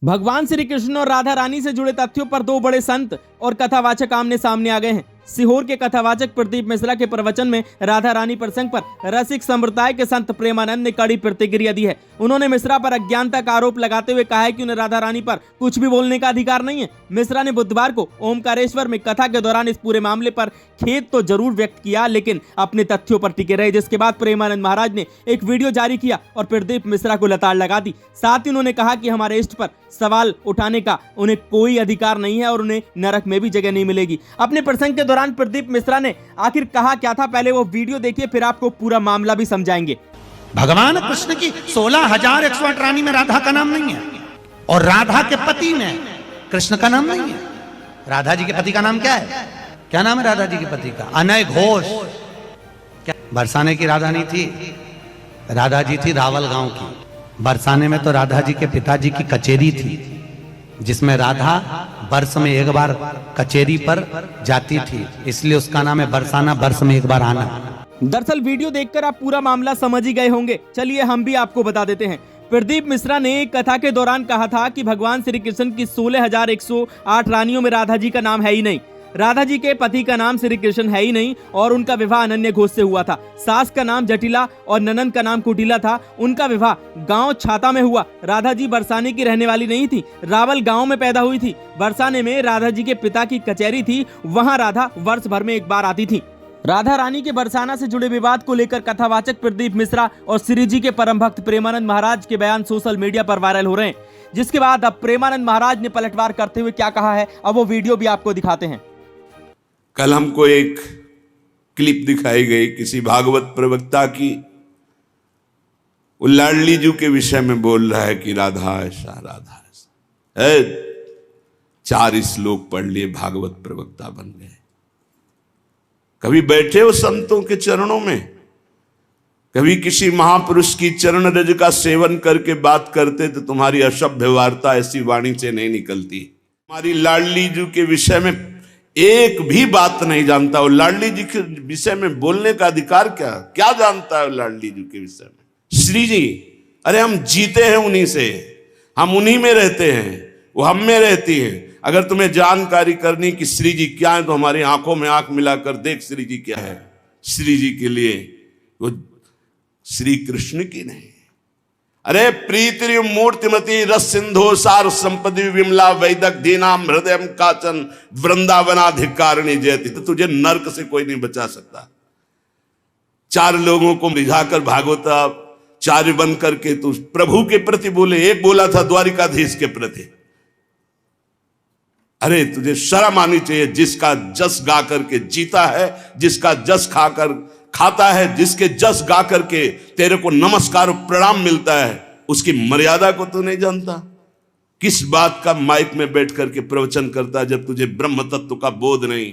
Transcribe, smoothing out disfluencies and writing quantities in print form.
भगवान श्री कृष्ण और राधा रानी से जुड़े तथ्यों पर दो बड़े संत और कथावाचक आमने सामने आ गए हैं। सीहोर के कथावाचक प्रदीप मिश्रा के प्रवचन में राधा रानी प्रसंग पर रसिक संप्रदाय के संत प्रेमानंद ने कड़ी प्रतिक्रिया दी है। उन्होंने मिश्रा पर अज्ञानता का आरोप लगाते हुए कहा है कि उन्हें राधा रानी पर कुछ भी बोलने का अधिकार नहीं है। मिश्रा ने बुधवार को ओमकारेश्वर में कथा के दौरान इस पूरे मामले पर खेद तो जरूर व्यक्त किया, लेकिन अपने तथ्यों पर टिके रहे, जिसके बाद प्रेमानंद महाराज ने एक वीडियो जारी किया और प्रदीप मिश्रा को लताड़ लगा दी। साथ ही उन्होंने कहा कि हमारे इष्ट पर सवाल उठाने का उन्हें कोई अधिकार नहीं है और उन्हें नरक में भी जगह नहीं मिलेगी। अपने प्रसंग के दौरान प्रदीप मिश्रा ने आखिर कहा क्या था, पहले वो वीडियो देखिए, फिर आपको पूरा मामला भी समझाएंगे। भगवान कृष्ण की 16,108 रानी में राधा का नाम नहीं है और राधा के पति में कृष्ण का नाम नहीं है। राधा जी के पति का नाम क्या है? क्या नाम है राधा जी के पति का? अनय घोष। क्या बरसाने की राधा नहीं थी? राधा जी थी रावल गांव की। बरसाने में तो राधा जी के पिताजी की कचेरी थी, जिसमें राधा वर्ष में एक बार कचेरी पर जाती थी, इसलिए उसका नाम है बरसाना, वर्ष में एक बार आना। दरअसल वीडियो देखकर आप पूरा मामला समझ ही गए होंगे। चलिए हम भी आपको बता देते हैं। प्रदीप मिश्रा ने कथा के दौरान कहा था कि भगवान श्री कृष्ण की 16,108 रानियों में राधा जी का नाम है ही नहीं। राधा जी के पति का नाम श्री कृष्ण है ही नहीं और उनका विवाह अनन्य घोष से हुआ था। सास का नाम जटिला और ननंद का नाम कुटिला था। उनका विवाह गांव छाता में हुआ। राधा जी बरसाने की रहने वाली नहीं थी, रावल गांव में पैदा हुई थी। बरसाने में राधा जी के पिता की कचहरी थी, वहां राधा वर्ष भर में एक बार आती थी। राधा रानी के बरसाना से जुड़े विवाद को लेकर कथावाचक प्रदीप मिश्रा और श्री जी के परम भक्त प्रेमानंद महाराज के बयान सोशल मीडिया पर वायरल हो रहे हैं, जिसके बाद अब प्रेमानंद महाराज ने पलटवार करते हुए क्या कहा है, अब वो वीडियो भी आपको दिखाते हैं। कल हमको एक क्लिप दिखाई गई किसी भागवत प्रवक्ता की, वो लाडली जी के विषय में बोल रहा है कि राधा ऐसा राधा ऐसा है। 4 श्लोक पढ़ लिए, भागवत प्रवक्ता बन गए। कभी बैठे हो संतों के चरणों में? कभी किसी महापुरुष की चरण रज का सेवन करके बात करते तो तुम्हारी असभ्य वार्ता ऐसी वाणी से नहीं निकलती। हमारी लाडली जी के विषय में एक भी बात नहीं जानता। वो लाडली जी के विषय में बोलने का अधिकार क्या जानता है लाडली जी के विषय में? श्री जी, अरे हम जीते हैं उन्हीं से, हम उन्हीं में रहते हैं, वो हम में रहती हैं। अगर तुम्हें जानकारी करनी कि श्री जी क्या है तो हमारी आंखों में आंख मिलाकर देख श्री जी क्या है। श्री जी के लिए वो श्री कृष्ण की नहीं। अरे प्रीति मूर्तिमती रस सिंधु सार संपदि विमला वैदक दीनाम हृदय काचन वृंदावनाधिकारिणी जयति। तो तुझे नरक से कोई नहीं बचा सकता। 4 लोगों को रिझाकर भागवताचार्य बन करके तू प्रभु के प्रति बोले। एक बोला था द्वारिकाधीश के प्रति। अरे तुझे शर्म आनी चाहिए। जिसका जस गा करके जीता है, जिसका जस खाकर खाता है, जिसके जस गा करके तेरे को नमस्कार प्रणाम मिलता है, उसकी मर्यादा को तू नहीं जानता। किस बात का माइक में बैठ करके प्रवचन करता है जब तुझे ब्रह्म तत्व का बोध नहीं।